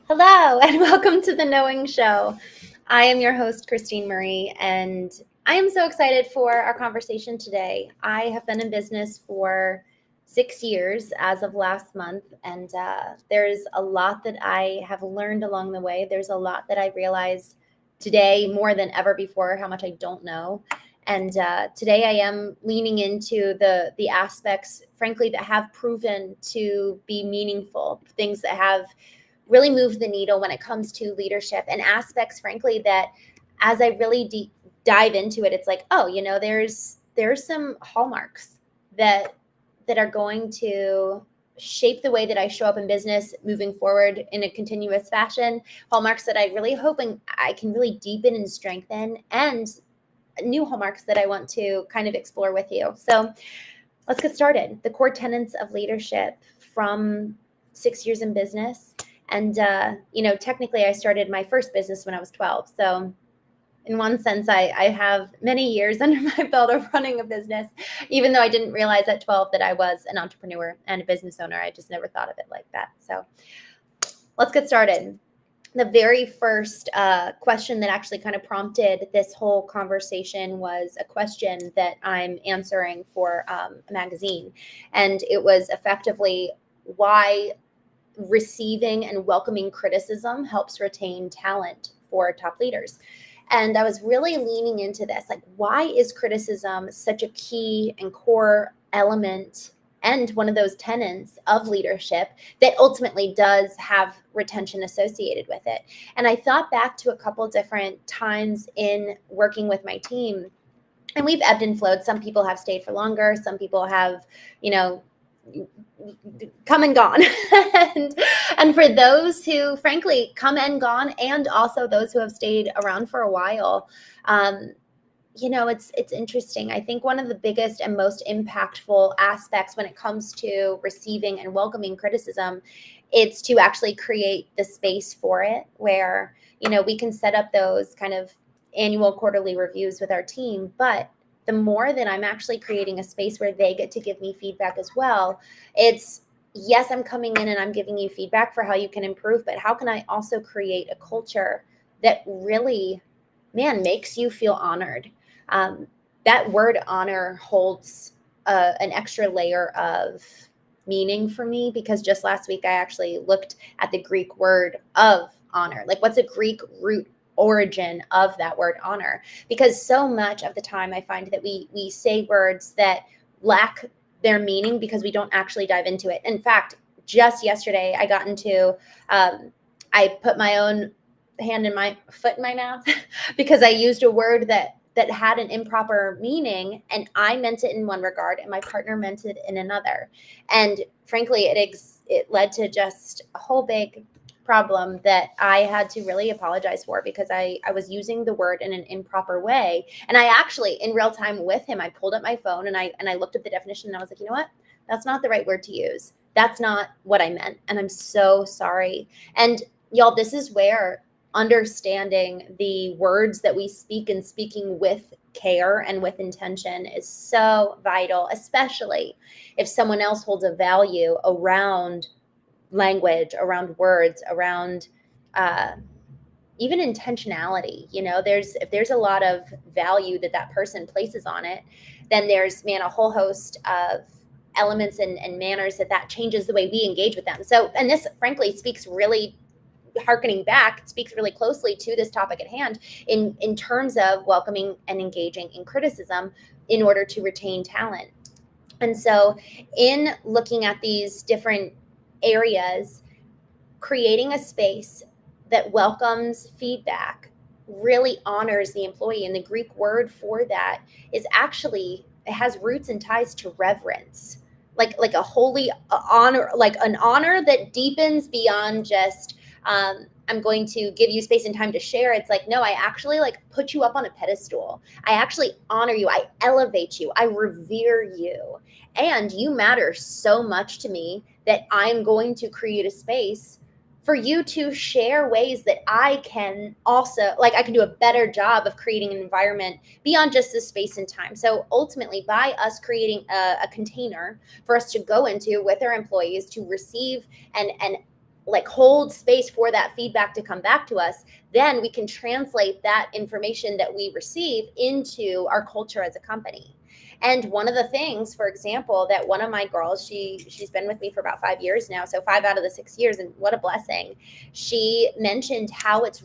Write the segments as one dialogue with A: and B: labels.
A: Hello, and welcome to the Knowing Show. I am your host, Christine Marie, and I am so excited for our conversation today. I have been in business for 6 years as of last month, and there's a lot that I have learned along the way. There's a lot that I realize today more than ever before how much I don't know. And today I am leaning into the aspects, frankly, that have proven to be meaningful, things that have really move the needle when it comes to leadership and aspects, frankly, that as I really dive into it, it's like, oh, there's some hallmarks that are going to shape the way that I show up in business moving forward in a continuous fashion. Hallmarks that I really hope and I can really deepen and strengthen, and new hallmarks that I want to kind of explore with you. So let's get started. The core tenets of leadership from 6 years in business. And, technically I started my first business when I was 12. So in one sense, I have many years under my belt of running a business, even though I didn't realize at 12 that I was an entrepreneur and a business owner. I just never thought of it like that. So let's get started. The very first question that actually kind of prompted this whole conversation was a question that I'm answering for a magazine. And it was effectively why receiving and welcoming criticism helps retain talent for top leaders. And I was really leaning into this, like, why is criticism such a key and core element and one of those tenets of leadership that ultimately does have retention associated with it? And I thought back to a couple different times in working with my team, and we've ebbed and flowed. Some people have stayed for longer. Some people have, come and gone. and for those who frankly come and gone, and also those who have stayed around for a while, it's interesting. I think one of the biggest and most impactful aspects when it comes to receiving and welcoming criticism, it's to actually create the space for it where, we can set up those kind of annual quarterly reviews with our team. But the more that I'm actually creating a space where they get to give me feedback as well, it's, yes, I'm coming in and I'm giving you feedback for how you can improve, but how can I also create a culture that really, makes you feel honored? That word honor holds an extra layer of meaning for me, because just last week I actually looked at the Greek word of honor. Like, what's a Greek root origin of that word honor? Because so much of the time I find that we say words that lack their meaning because we don't actually dive into it. In fact, just yesterday I got into I put my own hand in my foot in my mouth because I used a word that had an improper meaning, and I meant it in one regard and my partner meant it in another. And frankly, it led to just a whole big problem that I had to really apologize for, because I was using the word in an improper way. And I actually, in real time with him, I pulled up my phone and I looked at the definition and I was like, you know what? That's not the right word to use. That's not what I meant. And I'm so sorry. And y'all, this is where understanding the words that we speak and speaking with care and with intention is so vital, especially if someone else holds a value around language, around words, around even intentionality. If there's a lot of value that person places on it, then there's, a whole host of elements and manners that changes the way we engage with them. So, and this frankly speaks really, harkening back, speaks really closely to this topic at hand in terms of welcoming and engaging in criticism in order to retain talent. And so in looking at these different areas, creating a space that welcomes feedback really honors the employee. And the Greek word for that is actually, it has roots and ties to reverence, like a holy honor, like an honor that deepens beyond just, I'm going to give you space and time to share. It's like, no, I actually put you up on a pedestal. I actually honor you. I elevate you. I revere you. And you matter so much to me that I'm going to create a space for you to share ways that I can also, I can do a better job of creating an environment beyond just the space and time. So ultimately, by us creating a container for us to go into with our employees to receive and like hold space for that feedback to come back to us, then we can translate that information that we receive into our culture as a company. And one of the things, for example, that one of my girls, she's been with me for about 5 years now, so 5 out of the 6 years, and what a blessing. She mentioned how it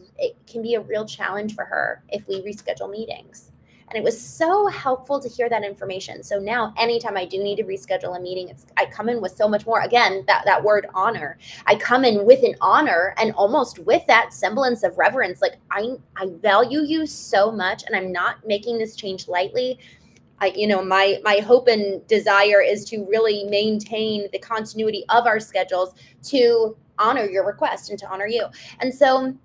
A: can be a real challenge for her if we reschedule meetings. And it was so helpful to hear that information. So now anytime I do need to reschedule a meeting, I come in with so much more, again, that word honor. I come in with an honor and almost with that semblance of reverence. Like I value you so much, and I'm not making this change lightly. My hope and desire is to really maintain the continuity of our schedules to honor your request and to honor you. And so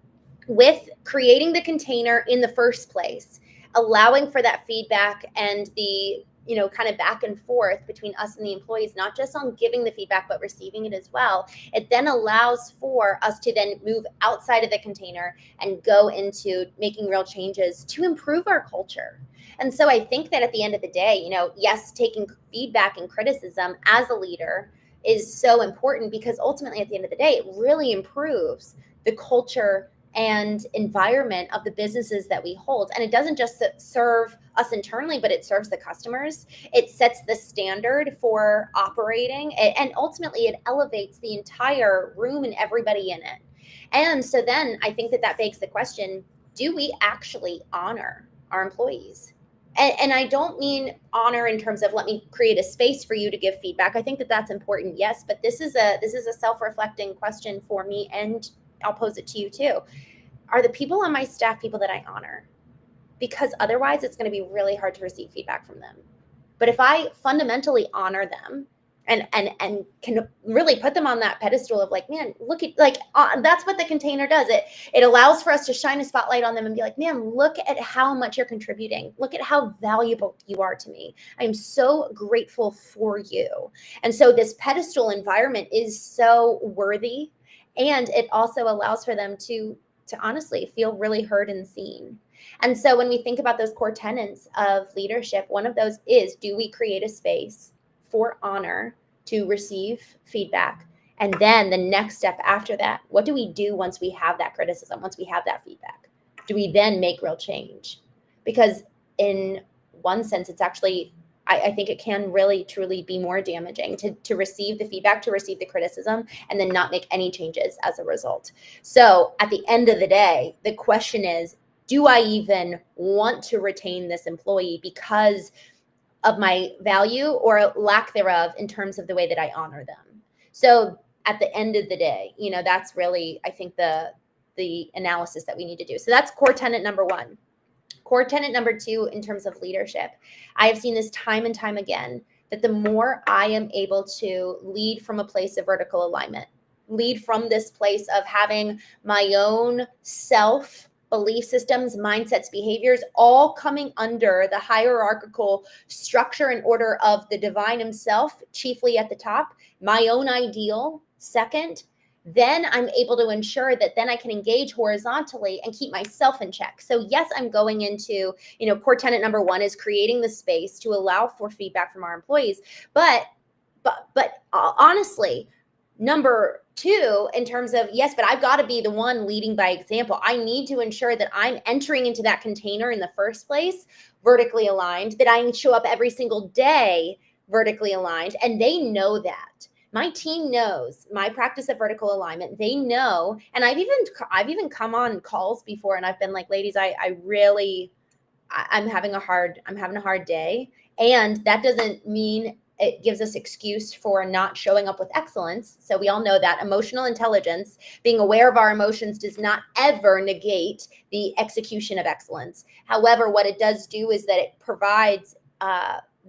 A: with creating the container in the first place, allowing for that feedback and the kind of back and forth between us and the employees, not just on giving the feedback, but receiving it as well. It then allows for us to then move outside of the container and go into making real changes to improve our culture. And so I think that at the end of the day, yes, taking feedback and criticism as a leader is so important, because ultimately at the end of the day, it really improves the culture and environment of the businesses that we hold. And it doesn't just serve us internally, but it serves the customers. It sets the standard for operating, and ultimately it elevates the entire room and everybody in it. And so then I think that begs the question, do we actually honor our employees? And I don't mean honor in terms of let me create a space for you to give feedback. I think that that's important, yes, but this is a self-reflecting question for me, and I'll pose it to you too. Are the people on my staff people that I honor? Because otherwise it's going to be really hard to receive feedback from them. But if I fundamentally honor them and can really put them on that pedestal of like, man, look at that's what the container does. It allows for us to shine a spotlight on them and be like, man, look at how much you're contributing. Look at how valuable you are to me. I am so grateful for you. And so this pedestal environment is so worthy. And it also allows for them to honestly feel really heard and seen. And so when we think about those core tenets of leadership, one of those is, do we create a space for honor to receive feedback? And then the next step after that, what do we do once we have that criticism, once we have that feedback? Do we then make real change? Because in one sense, it's actually, I think it can really truly be more damaging to receive the feedback, to receive the criticism, and then not make any changes as a result. So at the end of the day, the question is, do I even want to retain this employee because of my value or lack thereof in terms of the way that I honor them? So at the end of the day, that's really, I think, the analysis that we need to do. So that's core tenet number one. Core tenet number two, in terms of leadership, I have seen this time and time again, that the more I am able to lead from a place of vertical alignment, lead from this place of having my own self belief systems, mindsets, behaviors, all coming under the hierarchical structure and order of the divine himself, chiefly at the top, my own ideal second, then I'm able to ensure that then I can engage horizontally and keep myself in check. So yes, I'm going into, core tenet number one is creating the space to allow for feedback from our employees. But honestly, number two, in terms of, yes, but I've got to be the one leading by example. I need to ensure that I'm entering into that container in the first place, vertically aligned, that I show up every single day vertically aligned. And they know that. My team knows my practice of vertical alignment. They know, and I've even come on calls before, and I've been like, ladies, I'm having a hard day, and that doesn't mean it gives us excuse for not showing up with excellence. So we all know that emotional intelligence, being aware of our emotions, does not ever negate the execution of excellence. However, what it does do is that it provides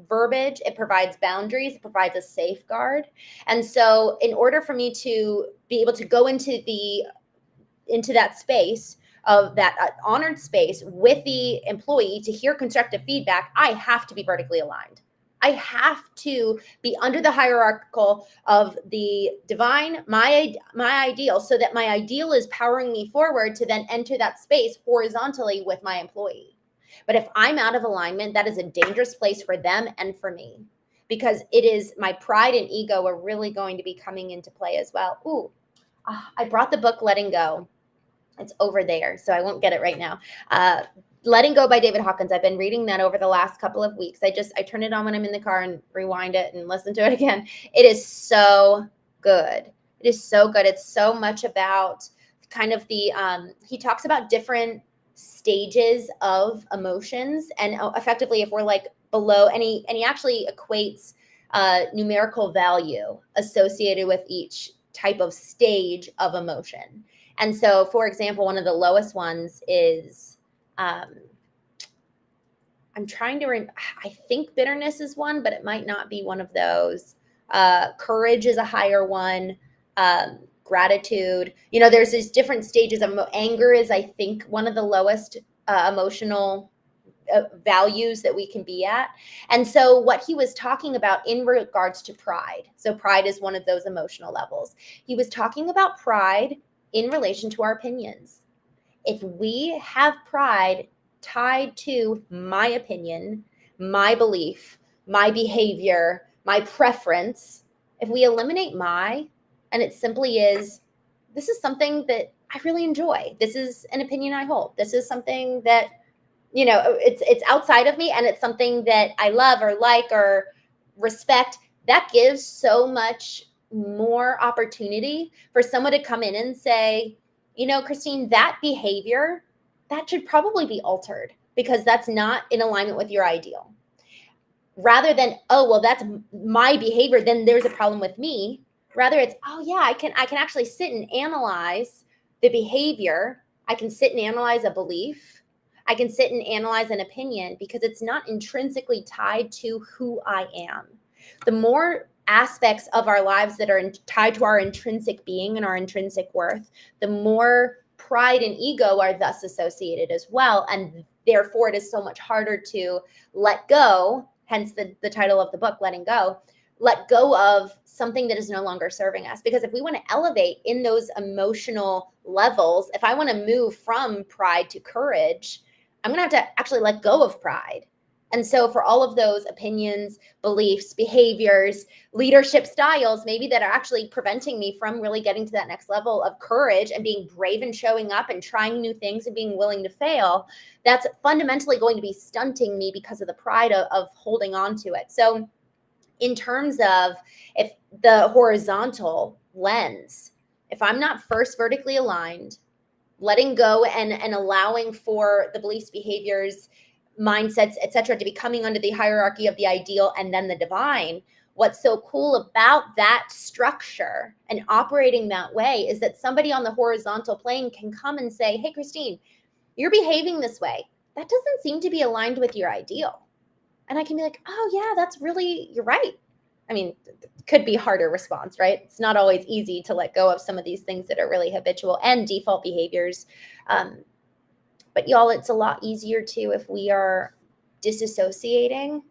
A: verbiage, it provides boundaries, it provides a safeguard. And so in order for me to be able to go into that space of that honored space with the employee to hear constructive feedback, I have to be vertically aligned. I have to be under the hierarchical of the divine, my ideal, so that my ideal is powering me forward to then enter that space horizontally with my employee. But if I'm out of alignment, that is a dangerous place for them and for me, because it is my pride and ego are really going to be coming into play as well. Ooh, I brought the book Letting Go. It's over there, so I won't get it right now. Letting Go by David Hawkins. I've been reading that over the last couple of weeks. I turn it on when I'm in the car and rewind it and listen to it again. It is so good. It is so good. It's so much about kind of the, he talks about different stages of emotions, and effectively if we're like below, and he actually equates numerical value associated with each type of stage of emotion. And so, for example, one of the lowest ones is, I'm trying to, I think bitterness is one, but it might not be one of those. Courage is a higher one. Gratitude, there's these different stages of anger is, I think, one of the lowest emotional values that we can be at. And so what he was talking about in regards to pride, so pride is one of those emotional levels. He was talking about pride in relation to our opinions. If we have pride tied to my opinion, my belief, my behavior, my preference, if we eliminate my, and it simply is, this is something that I really enjoy. This is an opinion I hold. This is something that, it's outside of me, and it's something that I love or like or respect. That gives so much more opportunity for someone to come in and say, Christine, that behavior, that should probably be altered because that's not in alignment with your ideal. Rather than, oh, well, that's my behavior, then there's a problem with me. Rather it's, oh yeah, I can actually sit and analyze the behavior. I can sit and analyze a belief. I can sit and analyze an opinion because it's not intrinsically tied to who I am. The more aspects of our lives that are tied to our intrinsic being and our intrinsic worth, the more pride and ego are thus associated as well. And therefore, it is so much harder to let go, hence the title of the book, Letting Go. Let go of something that is no longer serving us. Because if we want to elevate in those emotional levels, if I want to move from pride to courage, I'm going to have to actually let go of pride. And so for all of those opinions, beliefs, behaviors, leadership styles, maybe that are actually preventing me from really getting to that next level of courage and being brave and showing up and trying new things and being willing to fail, that's fundamentally going to be stunting me because of the pride of holding on to it. So in terms of if the horizontal lens, if I'm not first vertically aligned, letting go and allowing for the beliefs, behaviors, mindsets, etc., to be coming under the hierarchy of the ideal and then the divine, what's so cool about that structure and operating that way is that somebody on the horizontal plane can come and say, hey, Christine, you're behaving this way. That doesn't seem to be aligned with your ideal. And I can be like, oh yeah, that's really, you're right. I mean, it could be harder response, right? It's not always easy to let go of some of these things that are really habitual and default behaviors. But y'all, it's a lot easier too if we are disassociating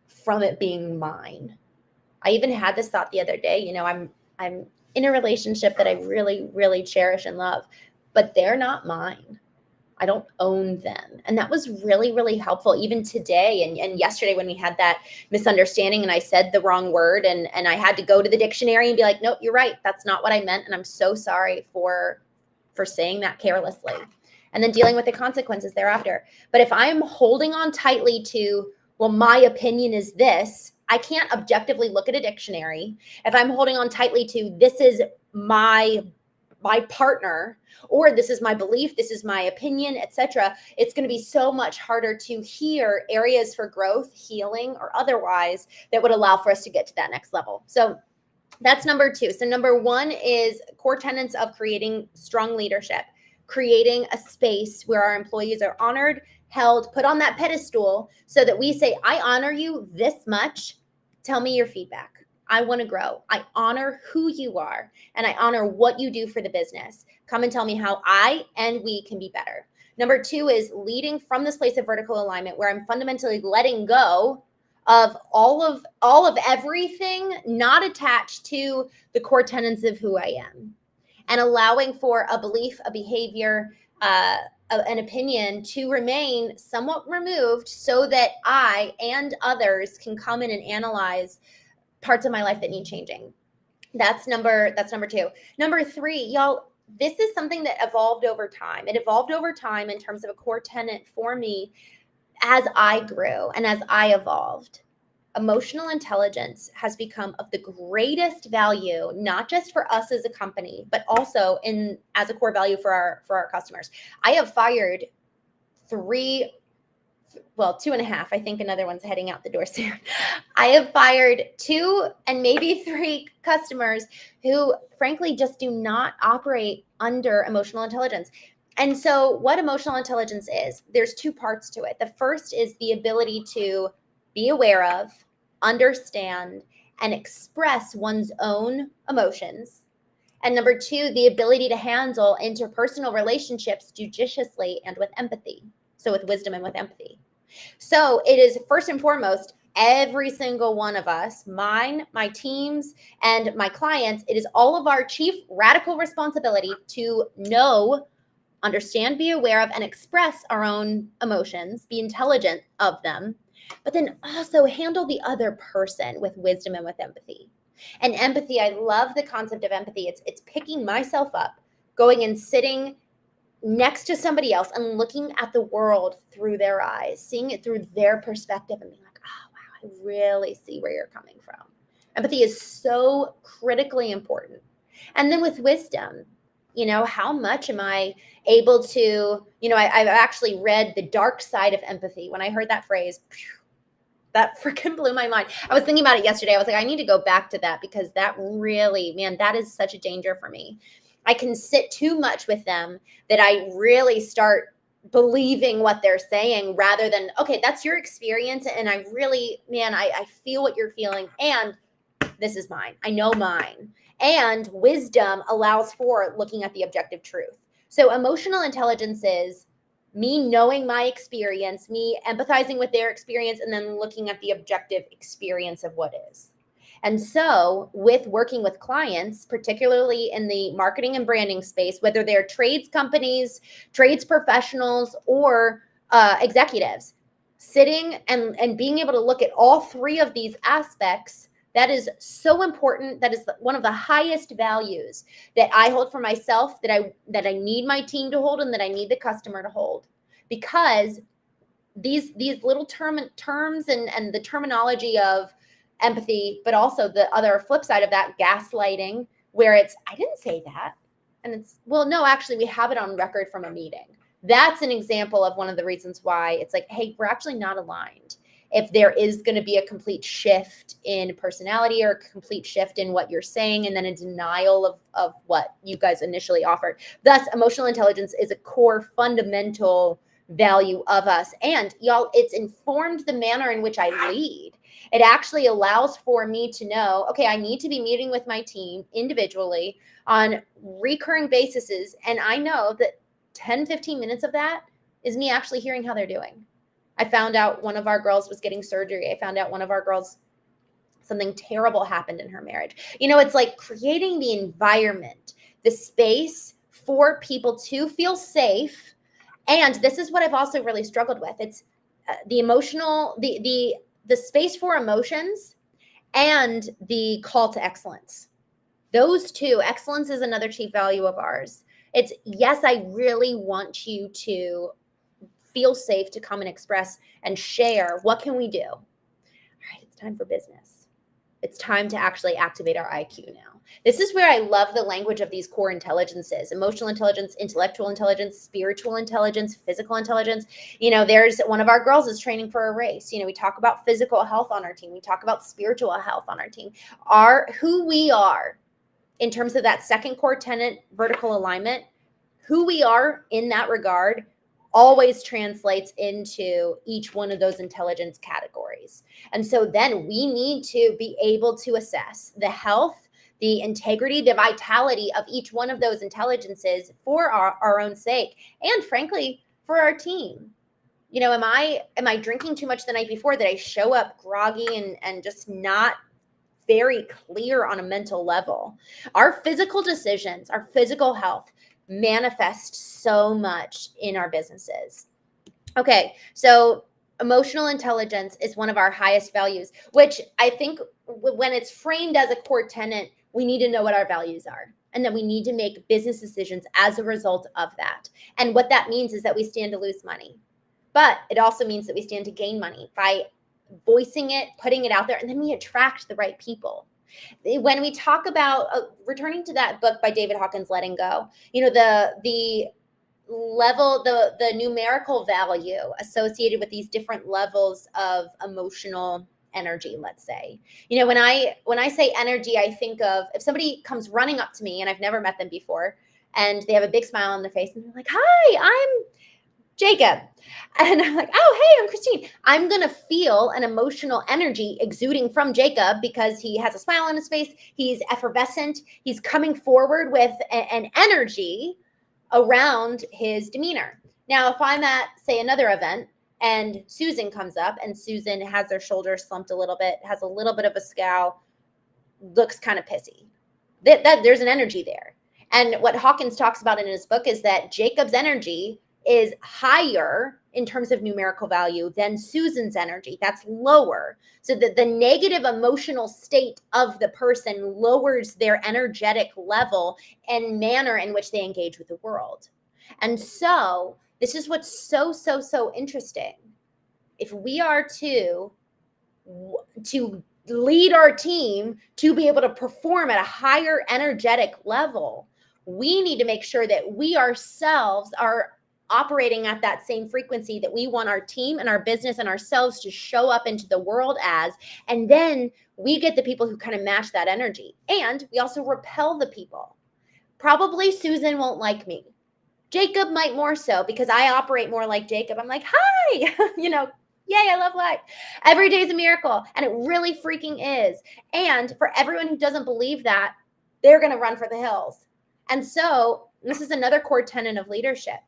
A: from it being mine. I even had this thought the other day, I'm in a relationship that I really, really cherish and love, but they're not mine. I don't own them. And that was really, really helpful even today. And yesterday when we had that misunderstanding and I said the wrong word and I had to go to the dictionary and be like, nope, you're right. That's not what I meant. And I'm so sorry for saying that carelessly. And then dealing with the consequences thereafter. But if I'm holding on tightly to, well, my opinion is this, I can't objectively look at a dictionary. If I'm holding on tightly to, this is my partner, or this is my belief, this is my opinion, etc., it's going to be so much harder to hear areas for growth, healing, or otherwise that would allow for us to get to that next level. So that's number 2. So number 1 is core tenets of creating strong leadership, creating a space where our employees are honored, held, put on that pedestal so that we say, I honor you this much. Tell me your feedback. I want to grow. I honor who you are and I honor what you do for the business. Come and tell me how I and we can be better. Number 2 is leading from this place of vertical alignment where I'm fundamentally letting go of all of everything not attached to the core tenets of who I am, and allowing for a belief, a behavior, an opinion to remain somewhat removed so that I and others can come in and analyze parts of my life that need changing. That's number 2. Number 3, y'all, this is something that evolved over time. It evolved over time in terms of a core tenet for me as I grew and as I evolved. Emotional intelligence has become of the greatest value, not just for us as a company, but also as a core value for our customers. I have fired 2.5. I think another one's heading out the door soon. I have fired 2 and maybe 3 customers who frankly just do not operate under emotional intelligence. And so what emotional intelligence is, there's 2 parts to it. The first is the ability to be aware of, understand, and express one's own emotions. And number 2, the ability to handle interpersonal relationships judiciously and with empathy. So with wisdom and with empathy. So it is first and foremost, every single one of us, mine, my teams, and my clients, it is all of our chief radical responsibility to know, understand, be aware of, and express our own emotions, be intelligent of them, but then also handle the other person with wisdom and with empathy. And empathy, I love the concept of empathy. It's picking myself up, going and sitting next to somebody else and looking at the world through their eyes, seeing it through their perspective and being like, oh, wow, I really see where you're coming from. Empathy is so critically important. And then with wisdom, how much am I able to, I've actually read The Dark Side of Empathy. When I heard that phrase, that freaking blew my mind. I was thinking about it yesterday. I was like, I need to go back to that because that really, man, that is such a danger for me. I can sit too much with them that I really start believing what they're saying rather than, okay, that's your experience. And I really, man, I feel what you're feeling. And this is mine. I know mine. And wisdom allows for looking at the objective truth. So emotional intelligence is me knowing my experience, me empathizing with their experience, and then looking at the objective experience of what is. And so with working with clients, particularly in the marketing and branding space, whether they're trades companies, trades professionals, or executives, sitting and being able to look at all 3 of these aspects, that is so important. That is one of the highest values that I hold for myself, that I need my team to hold and that I need the customer to hold. Because these little terms and the terminology of empathy, but also the other flip side of that, gaslighting, where it's, I didn't say that. And it's, well, no, actually, we have it on record from a meeting. That's an example of one of the reasons why it's like, hey, we're actually not aligned. If there is going to be a complete shift in personality or a complete shift in what you're saying, and then a denial of what you guys initially offered. Thus, emotional intelligence is a core fundamental value of us. And y'all, it's informed the manner in which I lead. It actually allows for me to know, okay, I need to be meeting with my team individually on recurring basis. And I know that 10, 15 minutes of that is me actually hearing how they're doing. I found out one of our girls was getting surgery. I found out one of our girls, something terrible happened in her marriage. It's like creating the environment, the space for people to feel safe. And this is what I've also really struggled with. It's the emotional, the space for emotions and the call to excellence. Those 2, excellence is another chief value of ours. It's, yes, I really want you to feel safe to come and express and share. What can we do? All right, it's time for business. It's time to actually activate our IQ now. This is where I love the language of these core intelligences: emotional intelligence, intellectual intelligence, spiritual intelligence, physical intelligence. There's one of our girls is training for a race. We talk about physical health on our team. We talk about spiritual health on our team. Who we are in terms of that second core tenet, vertical alignment, who we are in that regard always translates into each one of those intelligence categories. And so then we need to be able to assess the health, the integrity, the vitality of each one of those intelligences for our own sake, and frankly, for our team. Am I drinking too much the night before that I show up groggy and just not very clear on a mental level? Our physical decisions, our physical health manifest so much in our businesses. Okay, so emotional intelligence is one of our highest values, which I think when it's framed as a core tenet, we need to know what our values are. And then we need to make business decisions as a result of that. And what that means is that we stand to lose money. But it also means that we stand to gain money by voicing it, putting it out there, and then we attract the right people. When we talk about returning to that book by David Hawkins, Letting Go, the level, the numerical value associated with these different levels of emotional energy, let's say. When I say energy, I think of if somebody comes running up to me and I've never met them before and they have a big smile on their face and they're like, "Hi, I'm Jacob." And I'm like, "Oh, hey, I'm Christine." I'm going to feel an emotional energy exuding from Jacob because he has a smile on his face. He's effervescent. He's coming forward with an energy around his demeanor. Now, if I'm at, say, another event and Susan comes up and Susan has their shoulders slumped a little bit, has a little bit of a scowl, looks kind of pissy, that there's an energy there. And what Hawkins talks about in his book is that Jacob's energy is higher in terms of numerical value than Susan's energy. That's lower. So that the negative emotional state of the person lowers their energetic level and manner in which they engage with the world. And so this is what's so interesting. If we are to lead our team to be able to perform at a higher energetic level, we need to make sure that we ourselves are operating at that same frequency that we want our team and our business and ourselves to show up into the world as. And then we get the people who kind of match that energy. And we also repel the people. Probably Susan won't like me. Jacob might more so because I operate more like Jacob. I'm like, "Hi," yay, I love life. Every day is a miracle. And it really freaking is. And for everyone who doesn't believe that, they're going to run for the hills. And so this is another core tenet of leadership.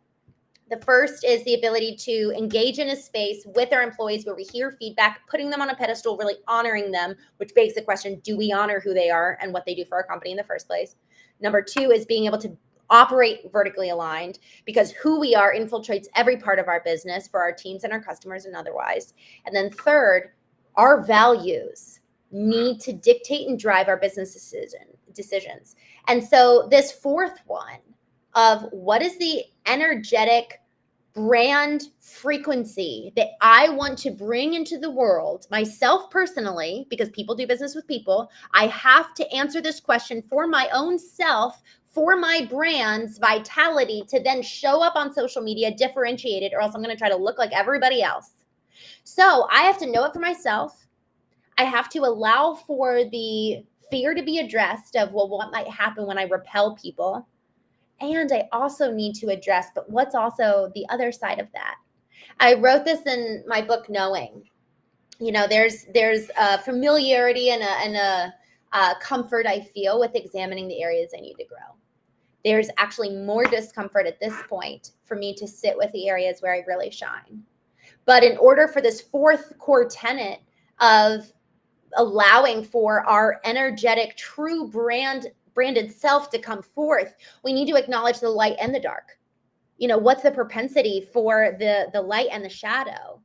A: The first is the ability to engage in a space with our employees where we hear feedback, putting them on a pedestal, really honoring them, which begs the question, do we honor who they are and what they do for our company in the first place? Number two is being able to operate vertically aligned, because who we are infiltrates every part of our business for our teams and our customers and otherwise. And then third, our values need to dictate and drive our business decisions. And so this fourth one of what is the energetic brand frequency that I want to bring into the world, myself personally, because people do business with people, I have to answer this question for my own self, for my brand's vitality to then show up on social media differentiated, or else I'm going to try to look like everybody else. So I have to know it for myself. I have to allow for the fear to be addressed of, well, what might happen when I repel people? And I also need to address, but what's also the other side of that? I wrote this in my book, Knowing. There's a familiarity and a comfort I feel with examining the areas I need to grow. There's actually more discomfort at this point for me to sit with the areas where I really shine. But in order for this fourth core tenet of allowing for our energetic, true branded self to come forth, we need to acknowledge the light and the dark. What's the propensity for the light and the shadow?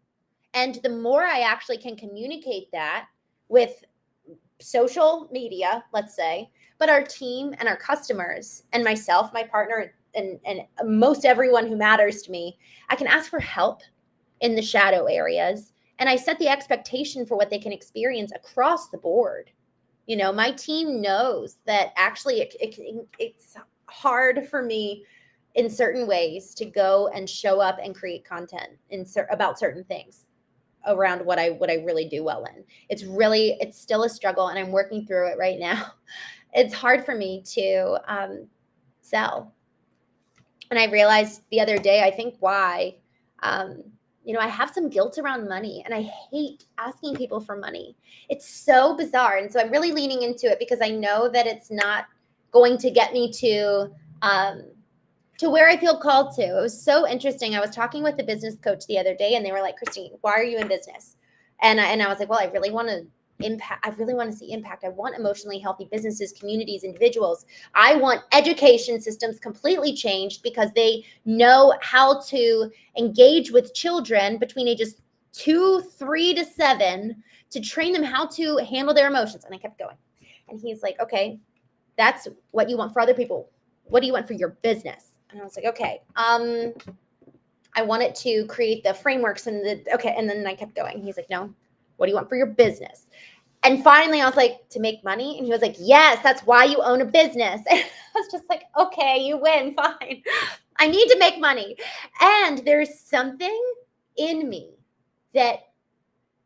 A: And the more I actually can communicate that with social media, let's say, but our team and our customers and myself, my partner, and most everyone who matters to me, I can ask for help in the shadow areas. And I set the expectation for what they can experience across the board. My team knows that actually it's hard for me in certain ways to go and show up and create content about certain things around what I really do well in. It's still a struggle, and I'm working through it right now. It's hard for me to sell. And I realized the other day, I think why, I have some guilt around money, and I hate asking people for money. It's so bizarre. And so I'm really leaning into it because I know that it's not going to get me to where I feel called to. It was so interesting. I was talking with a business coach the other day, and they were like, "Christine, why are you in business?" And I was like, well, I really want to impact. I really want to see impact. I want emotionally healthy businesses, communities, individuals. I want education systems completely changed because they know how to engage with children between ages 2, 3 to 7 to train them how to handle their emotions. And I kept going. And he's like, okay, That's what you want for other people. What do you want for your business? And I was like, okay, I wanted to create the frameworks and and then I kept going. He's like, no, what do you want for your business? And finally I was like, to make money? And he was like, yes, that's why you own a business. And I was just like, okay, you win, fine. I need to make money. And there's something in me that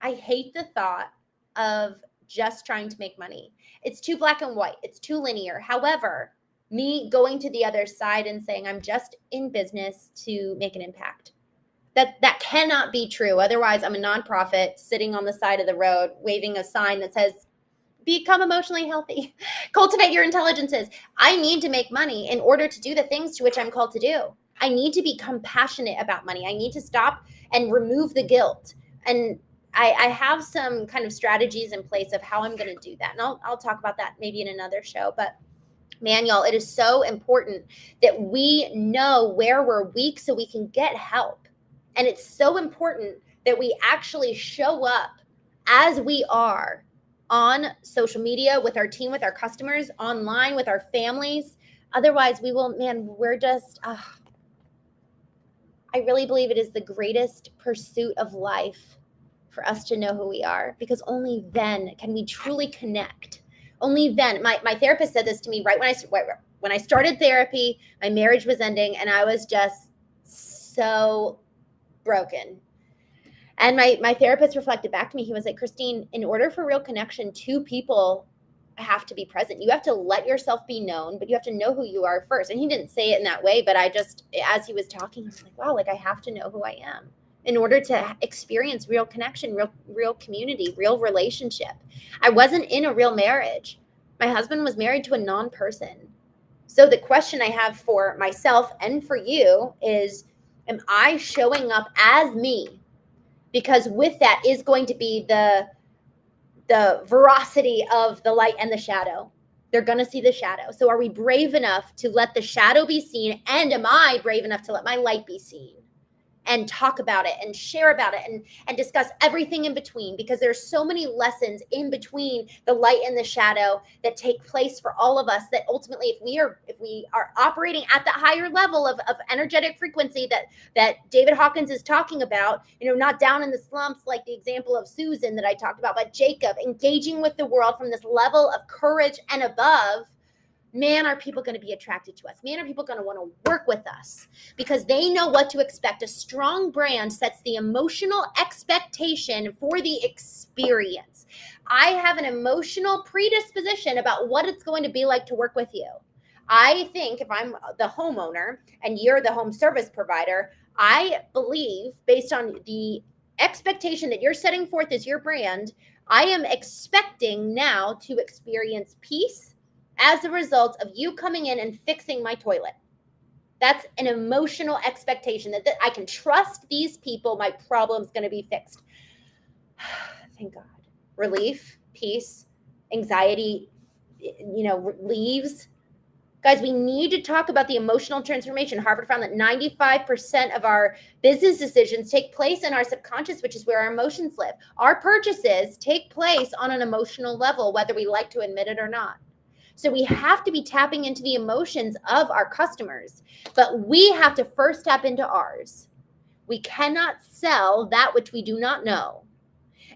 A: I hate the thought of just trying to make money. It's too black and white. It's too linear. However, me going to the other side and saying I'm just in business to make an impact. That cannot be true. Otherwise, I'm a nonprofit sitting on the side of the road waving a sign that says, become emotionally healthy, cultivate your intelligences. I need to make money in order to do the things to which I'm called to do. I need to be compassionate about money. I need to stop and remove the guilt. And I have some kind of strategies in place of how I'm going to do that. And I'll talk about that maybe in another show. But man, y'all, it is so important that we know where we're weak so we can get help. And it's so important that we actually show up as we are on social media with our team, with our customers, online with our families. Otherwise, we're just, I really believe it is the greatest pursuit of life for us to know who we are, because only then can we truly connect. Only then. My therapist said this to me right when I started therapy. My marriage was ending and I was just so broken. And my therapist reflected back to me. He was like, Christene, in order for real connection, two people have to be present. You have to let yourself be known, but you have to know who you are first. And he didn't say it in that way, but I just, as he was talking, I was like, wow, like I have to know who I am in order to experience real connection, real community, real relationship. I wasn't in a real marriage. My husband was married to a non-person. So the question I have for myself and for you is, am I showing up as me? Because with that is going to be the veracity of the light and the shadow. They're going to see the shadow. So are we brave enough to let the shadow be seen? And am I brave enough to let my light be seen? And talk about it and share about it and discuss everything in between, because there's so many lessons in between the light and the shadow that take place for all of us, that ultimately if we are operating at that higher level of energetic frequency that David Hawkins is talking about, not down in the slumps like the example of Susan that I talked about, but Jacob engaging with the world from this level of courage and above, man, are people going to be attracted to us? Man, are people going to want to work with us? Because they know what to expect. A strong brand sets the emotional expectation for the experience. I have an emotional predisposition about what it's going to be like to work with you. I think if I'm the homeowner and you're the home service provider, I believe, based on the expectation that you're setting forth as your brand, I am expecting now to experience peace as a result of you coming in and fixing my toilet. That's an emotional expectation that I can trust these people. My problem's going to be fixed. Thank God. Relief, peace, anxiety, leaves. Guys, we need to talk about the emotional transformation. Harvard found that 95% of our business decisions take place in our subconscious, which is where our emotions live. Our purchases take place on an emotional level, whether we like to admit it or not. So we have to be tapping into the emotions of our customers, but we have to first tap into ours. We cannot sell that which we do not know.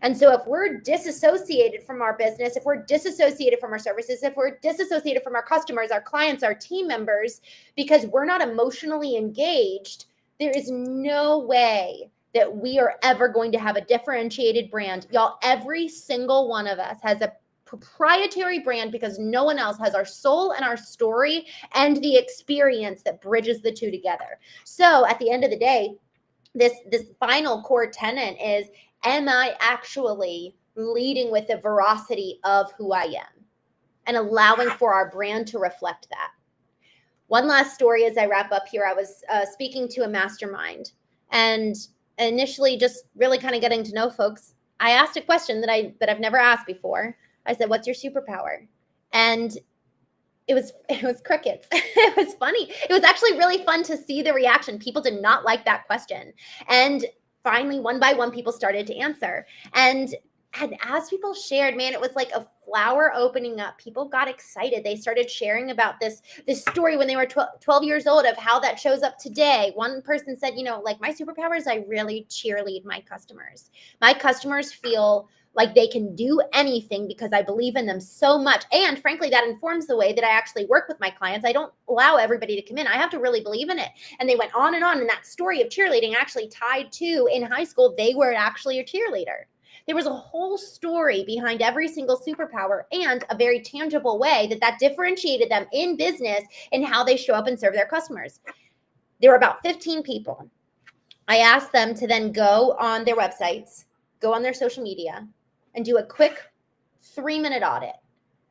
A: And so if we're disassociated from our business, if we're disassociated from our services, if we're disassociated from our customers, our clients, our team members, because we're not emotionally engaged, there is no way that we are ever going to have a differentiated brand. Y'all, every single one of us has a proprietary brand because no one else has our soul and our story and the experience that bridges the two together. So at the end of the day, this final core tenet is, am I actually leading with the veracity of who I am and allowing for our brand to reflect that? One last story as I wrap up here. I was speaking to a mastermind, and initially just really kind of getting to know folks, I asked a question that I've never asked before. I said, what's your superpower? And it was crickets. It was funny. It was actually really fun to see the reaction. People did not like that question. And finally, one by one, people started to answer. And And as people shared, man, it was like a flower opening up. People got excited. They started sharing about this story when they were 12 years old of how that shows up today. One person said, like my superpower is I really cheerlead my customers. My customers feel like they can do anything because I believe in them so much. And frankly, that informs the way that I actually work with my clients. I don't allow everybody to come in. I have to really believe in it. And they went on. And that story of cheerleading actually tied to in high school, they were actually a cheerleader. There was a whole story behind every single superpower and a very tangible way that differentiated them in business and how they show up and serve their customers. There were about 15 people. I asked them to then go on their websites, go on their social media, and do a quick 3-minute audit.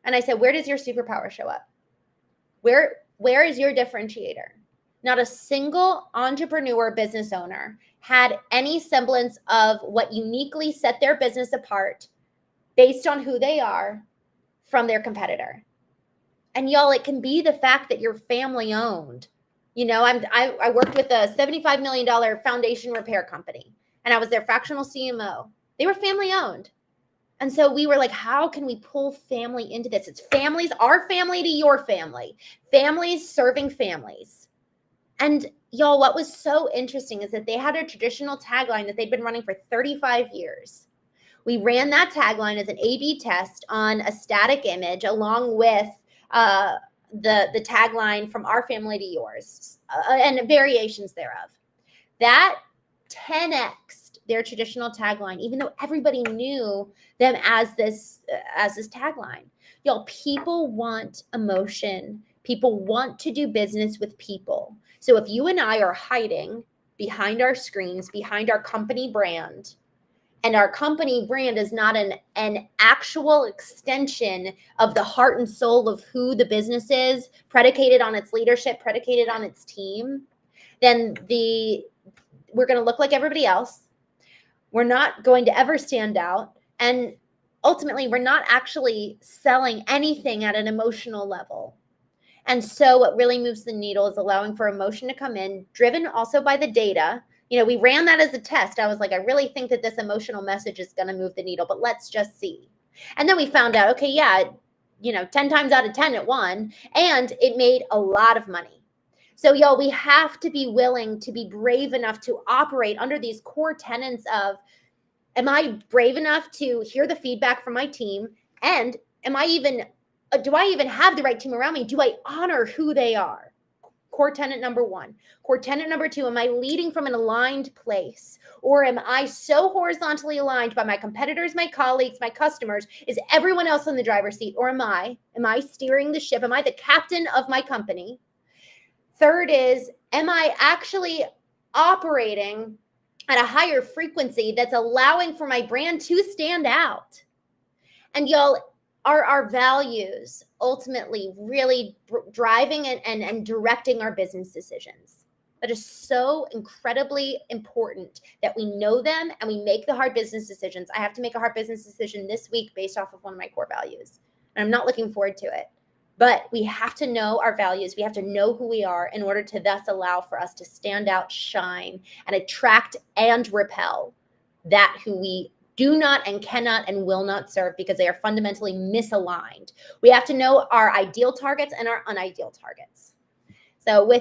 A: And I said, where does your superpower show up? Where is your differentiator? Not a single entrepreneur business owner had any semblance of what uniquely set their business apart based on who they are from their competitor. And y'all, it can be the fact that you're family owned. I worked with a $75 million foundation repair company, and I was their fractional CMO. They were family owned. And so we were like, how can we pull family into this? It's families, our family to your family, families serving families. And y'all, what was so interesting is that they had a traditional tagline that they'd been running for 35 years. We ran that tagline as an A/B test on a static image along with the tagline from our family to yours and variations thereof. That 10x'd their traditional tagline, even though everybody knew them as this tagline. Y'all, people want emotion. People want to do business with people. So if you and I are hiding behind our screens, behind our company brand, and our company brand is not an actual extension of the heart and soul of who the business is, predicated on its leadership, predicated on its team, then we're going to look like everybody else. We're not going to ever stand out. And ultimately, we're not actually selling anything at an emotional level. And so what really moves the needle is allowing for emotion to come in, driven also by the data. We ran that as a test. I was like, I really think that this emotional message is going to move the needle, but let's just see. And then we found out, okay, yeah, 10 times out of 10 it won, and it made a lot of money. So y'all, we have to be willing to be brave enough to operate under these core tenets of, am I brave enough to hear the feedback from my team? And do I even have the right team around me? Do I honor who they are? Core tenet number 1. Core tenet number 2, am I leading from an aligned place? Or am I so horizontally aligned by my competitors, my colleagues, my customers? Is everyone else in the driver's seat? Or am I steering the ship? Am I the captain of my company? Third is, am I actually operating at a higher frequency that's allowing for my brand to stand out? And y'all, are our values ultimately really driving and directing our business decisions? That is so incredibly important that we know them and we make the hard business decisions. I have to make a hard business decision this week based off of one of my core values, and I'm not looking forward to it. But we have to know our values. We have to know who we are in order to thus allow for us to stand out, shine, and attract and repel that who we do not and cannot and will not serve because they are fundamentally misaligned. We have to know our ideal targets and our unideal targets. So with